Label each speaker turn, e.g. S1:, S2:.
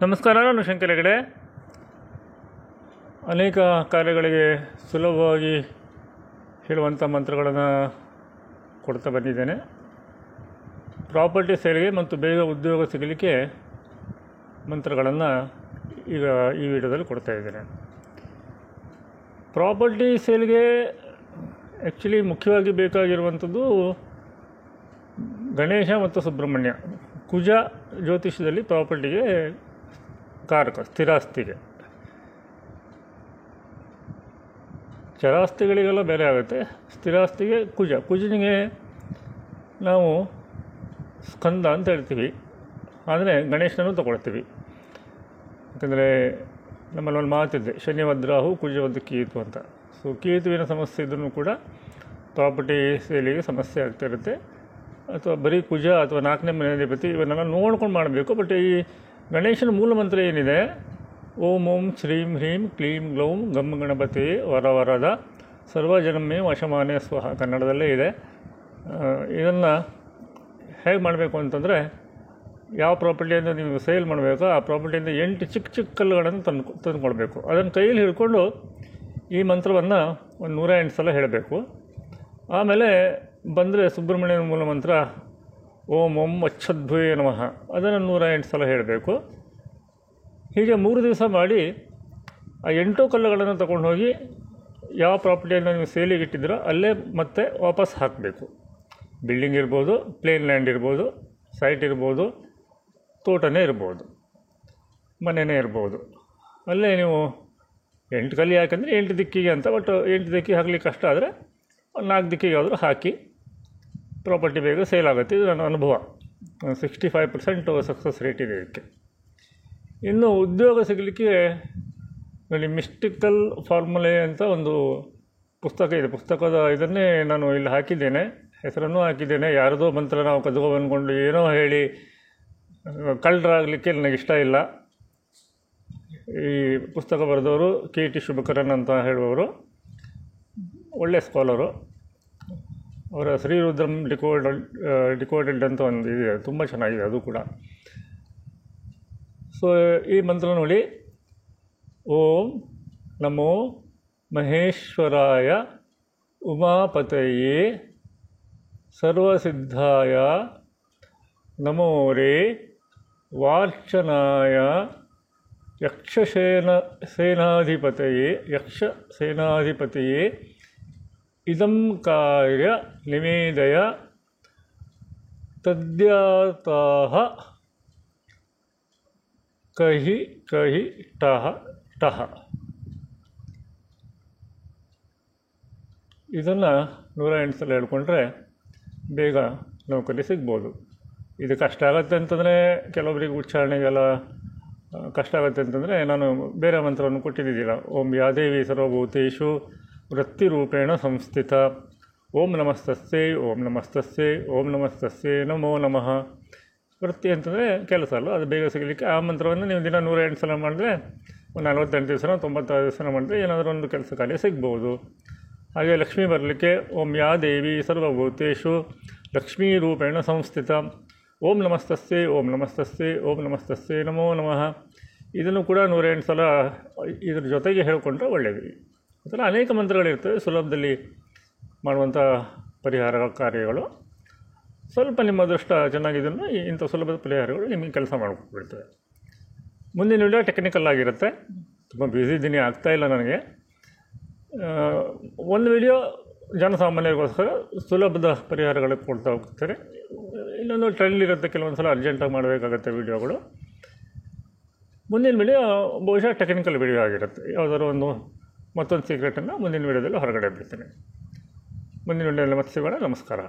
S1: ನಮಸ್ಕಾರ. ನಾನು ಶಂಕರ್ ಹೆಗಡೆ. ಅನೇಕ ಕಾರ್ಯಗಳಿಗೆ ಸುಲಭವಾಗಿ ಹೇಳುವಂಥ ಮಂತ್ರಗಳನ್ನು ಕೊಡ್ತಾ ಬಂದಿದ್ದೇನೆ. ಪ್ರಾಪರ್ಟಿ ಸೇಲ್ಗೆ ಮತ್ತು ಬೇಗ ಉದ್ಯೋಗ ಸಿಗಲಿಕ್ಕೆ ಮಂತ್ರಗಳನ್ನು ಈಗ ಈ ವಿಡಿಯೋದಲ್ಲಿ ಕೊಡ್ತಾ ಇದ್ದೇನೆ. ಪ್ರಾಪರ್ಟಿ ಸೇಲ್ಗೆ ಆ್ಯಕ್ಚುಲಿ ಮುಖ್ಯವಾಗಿ ಬೇಕಾಗಿರುವಂಥದ್ದು ಗಣೇಶ ಮತ್ತು ಸುಬ್ರಹ್ಮಣ್ಯ. ಕುಜ ಜ್ಯೋತಿಷ್ಯದಲ್ಲಿ ಪ್ರಾಪರ್ಟಿಗೆ ಕಾರಕ, ಸ್ಥಿರಾಸ್ತಿಗೆ. ಚರಾಸ್ತಿಗಳಿಗೆಲ್ಲ ಬೇರೆ ಆಗುತ್ತೆ. ಸ್ಥಿರಾಸ್ತಿಗೆ ಕುಜನಿಗೆ ನಾವು ಸ್ಕಂದ ಅಂತ ಹೇಳ್ತೀವಿ, ಆದರೆ ಗಣೇಶನನ್ನು ತಗೊಳ್ತೀವಿ. ಯಾಕಂದರೆ ನಮ್ಮಲ್ಲಿ ಒಂದು ಮಾತಿದೆ, ಶನಿವದ್ರಾಹು ಕುಜವದ್ ಕೀತು ಅಂತ. ಸೊ ಕೀತುವಿನ ಸಮಸ್ಯೆ ಇದ್ರೂ ಕೂಡ ಪ್ರಾಪರ್ಟಿ ಸೇಲಿಗೆ ಸಮಸ್ಯೆ ಆಗ್ತಾ ಇರುತ್ತೆ. ಅಥವಾ ಬರೀ ಕುಜ ಅಥವಾ 4ನೇ ಮನೆಯಾಧಿಪತಿ ಇವನ್ನೆಲ್ಲ ನೋಡ್ಕೊಂಡು ಮಾಡಬೇಕು. ಬಟ್ ಈ ಗಣೇಶನ ಮೂಲ ಮಂತ್ರ ಏನಿದೆ, ಓಂ ಓಂ ಶ್ರೀಂ ಹ್ರೀಂ ಕ್ಲೀಂ ಗ್ಲೌಂ ಗಂ ಗಣಪತಿ ವರವರದ ಸರ್ವಜನಮೇ ವಶಮಾನೇ ಸ್ವಹ, ಕನ್ನಡದಲ್ಲೇ ಇದೆ. ಇದನ್ನು ಹೇಗೆ ಮಾಡಬೇಕು ಅಂತಂದರೆ, ಯಾವ ಪ್ರಾಪರ್ಟಿಯಿಂದ ನೀವು ಸೇಲ್ ಮಾಡಬೇಕೋ ಆ ಪ್ರಾಪರ್ಟಿಯಿಂದ 8 ಚಿಕ್ಕ ಚಿಕ್ಕ ಕಲ್ಲುಗಳನ್ನು ತಂದುಕೊಳ್ಬೇಕು. ಅದನ್ನು ಕೈಯಲ್ಲಿ ಹಿಡ್ಕೊಂಡು ಈ ಮಂತ್ರವನ್ನು ಒಂದು 108 ಸಲ ಹೇಳಬೇಕು. ಆಮೇಲೆ ಬಂದರೆ ಸುಬ್ರಹ್ಮಣ್ಯನ ಮೂಲ ಮಂತ್ರ ಓಂ ಓಂ ಅಚ್ಛದ್ಭುವೇ ನಮಃ, ಅದನ್ನು 108 ಸಲ ಹೇಳಬೇಕು. ಹೀಗೆ 3 ದಿವಸ ಮಾಡಿ ಆ 8 ಕಲ್ಲುಗಳನ್ನು ತಗೊಂಡು ಹೋಗಿ ಯಾವ ಪ್ರಾಪರ್ಟಿಯನ್ನು ನೀವು ಸೇಲಿಗೆ ಇಟ್ಟಿದ್ದೀರೋ ಅಲ್ಲೇ ಮತ್ತೆ ವಾಪಸ್ ಹಾಕಬೇಕು. ಬಿಲ್ಡಿಂಗ್ ಇರ್ಬೋದು, ಪ್ಲೇನ್ ಲ್ಯಾಂಡ್ ಇರ್ಬೋದು, ಸೈಟ್ ಇರ್ಬೋದು, ತೋಟನೇ ಇರ್ಬೋದು, ಮನೆಯೇ ಇರ್ಬೋದು. ಅಲ್ಲೇ ನೀವು 8 ಕಲ್ಲಿ ಹಾಕಂದರೆ 8 ದಿಕ್ಕಿಗೆ ಅಂತ. ಬಟ್ 8 ದಿಕ್ಕಿಗೆ ಹಾಕಲಿಕ್ಕೆ ಕಷ್ಟ ಆದರೆ 4 ದಿಕ್ಕಿಗೆ ಆದರೂ ಹಾಕಿ ಪ್ರಾಪರ್ಟಿ ಬೇಗ ಸೇಲ್ ಆಗುತ್ತೆ. ಇದು ನನ್ನ ಅನುಭವ. 65% ಸಕ್ಸಸ್ ರೇಟ್ ಇದೆ ಇದಕ್ಕೆ. ಇನ್ನು ಉದ್ಯೋಗ ಸಿಗಲಿಕ್ಕೆ ನೋಡಿ, ಮಿಸ್ಟಿಕಲ್ ಫಾರ್ಮುಲೆ ಅಂತ ಒಂದು ಪುಸ್ತಕ ಇದೆ. ಪುಸ್ತಕದ ಇದನ್ನೇ ನಾನು ಇಲ್ಲಿ ಹಾಕಿದ್ದೇನೆ, ಹೆಸರನ್ನು ಹಾಕಿದ್ದೇನೆ. ಯಾರದೋ ಮಂತ್ರ ನಾವು ಕದ್ಕೊ ಬಂದ್ಕೊಂಡು ಏನೋ ಹೇಳಿ ಕಳ್ಳರಾಗಲಿಕ್ಕೆ ನನಗೆ ಇಷ್ಟ ಇಲ್ಲ. ಈ ಪುಸ್ತಕ ಬರೆದವರು KT ಶುಭಕರನ್ ಅಂತ ಹೇಳುವವರು, ಒಳ್ಳೆಯ ಸ್ಕಾಲರು. ಅವರ ಶ್ರೀರುದ್ರಂ ಡಿಕೋಡೆಡ್ ಅಂತ ಒಂದು ಇದೆ, ತುಂಬ ಚೆನ್ನಾಗಿದೆ ಅದು ಕೂಡ. ಸೊ ಈ ಮಂತ್ರ ನೋಡಿ, ಓಂ ನಮೋ ಮಹೇಶ್ವರಾಯ ಉಮಾಪತಯೇ ಸರ್ವಸಿದ್ಧಾಯ ನಮೋ ರೇ ವಾರ್ಚನಾಯ ಯಕ್ಷಸೇನಾಧಿಪತಯೇ ಇದಂ ಕಾರ್ಯ ನಿವೇದಯ ತದ್ಯಾತಾಹ ಕಹಿ ಟಹ. ಇದನ್ನು 108 ಸಲ ಹೇಳ್ಕೊಂಡ್ರೆ ಬೇಗ ನೌಕರಿ ಸಿಗ್ಬೋದು. ಇದು ಕಷ್ಟ ಆಗುತ್ತೆ ಅಂತಂದರೆ, ಕೆಲವೊಬ್ಬರಿಗೆ ಉಚ್ಚಾರಣೆಗೆಲ್ಲ ಕಷ್ಟ ಆಗುತ್ತೆ ಅಂತಂದರೆ ನಾನು ಬೇರೆ ಮಂತ್ರವನ್ನು ಕೊಟ್ಟಿದ್ದಿಲ್ಲ. ಓಂ ಯಾದೇವಿ ಸರ್ವಭೂತೇಷು ವೃತ್ತಿರೂಪೇಣ ಸಂಸ್ಥಿತ ಓಂ ನಮಸ್ತಸ್ಸೇ ಓಂ ನಮಸ್ತಸ್ಸೇ ಓಂ ನಮಸ್ತಸ್ಸೇ ನಮೋ ನಮಃ. ವೃತ್ತಿ ಅಂತಂದರೆ ಕೆಲಸ ಅಲ್ಲ, ಅದು ಬೇಗ ಸಿಗಲಿಕ್ಕೆ ಆ ಮಂತ್ರವನ್ನು ನೀವು ದಿನ 108 ಸಲ ಮಾಡಿದ್ರೆ ಒಂದು 48 ದಿವಸ 96 ದಿವಸ ಮಾಡಿದ್ರೆ ಏನಾದರೂ ಒಂದು ಕೆಲಸ ಕಾರ್ಯ ಸಿಗ್ಬೋದು. ಹಾಗೆ ಲಕ್ಷ್ಮೀ ಬರಲಿಕ್ಕೆ ಓಂ ಯಾ ದೇವಿ ಸರ್ವಭೂತೇಷು ಲಕ್ಷ್ಮೀ ರೂಪೇಣ ಸಂಸ್ಥಿತ ಓಂ ನಮಸ್ತಸ್ಸೇ ಓಂ ನಮಸ್ತಸ್ಸೇ ಓಂ ನಮಸ್ತಸ್ಸೇ ನಮೋ ನಮಃ. ಇದನ್ನು ಕೂಡ 108 ಸಲ ಇದ್ರ ಜೊತೆಗೆ ಹೇಳಿಕೊಂಡ್ರೆ ಒಳ್ಳೆಯದು. ಈ ಥರ ಅನೇಕ ಮಂತ್ರಗಳಿರ್ತವೆ ಸುಲಭದಲ್ಲಿ ಮಾಡುವಂಥ ಪರಿಹಾರ ಕಾರ್ಯಗಳು. ಸ್ವಲ್ಪ ನಿಮ್ಮ ಅದೃಷ್ಟ ಚೆನ್ನಾಗಿದ್ದನ್ನು ಇಂಥ ಸುಲಭದ ಪರಿಹಾರಗಳು ನಿಮಗೆ ಕೆಲಸ ಮಾಡಿಕೊಟ್ಬಿಡ್ತವೆ. ಮುಂದಿನ ವಿಡಿಯೋ ಟೆಕ್ನಿಕಲ್ ಆಗಿರುತ್ತೆ. ತುಂಬ ಬ್ಯುಸಿ ದಿನ ಆಗ್ತಾಯಿಲ್ಲ ನನಗೆ. ಒಂದು ವಿಡಿಯೋ ಜನಸಾಮಾನ್ಯರಿಗೋಸ್ಕರ ಸುಲಭದ ಪರಿಹಾರಗಳು ಕೊಡ್ತಾ ಹೋಗ್ತಾರೆ. ಇನ್ನೊಂದು ಟ್ರೆಂಡ್ ಇರುತ್ತೆ, ಕೆಲವೊಂದು ಸಲ ಅರ್ಜೆಂಟಾಗಿ ಮಾಡಬೇಕಾಗತ್ತೆ ವಿಡಿಯೋಗಳು. ಮುಂದಿನ ವಿಡಿಯೋ ಬಹುಶಃ ಟೆಕ್ನಿಕಲ್ ವಿಡಿಯೋ ಆಗಿರುತ್ತೆ. ಯಾವುದಾದ್ರು ಮತ್ತೊಂದು ಸೀಕ್ರೆಟನ್ನು ಮುಂದಿನ ವಿಡಿಯೋದಲ್ಲಿ ಹೊರಗಡೆ ಬಿಡ್ತೀನಿ. ಮುಂದಿನ ವಿಡಿಯೋದಲ್ಲಿ ಮತ್ತೆ ಸಿಗೋಣ. ನಮಸ್ಕಾರ.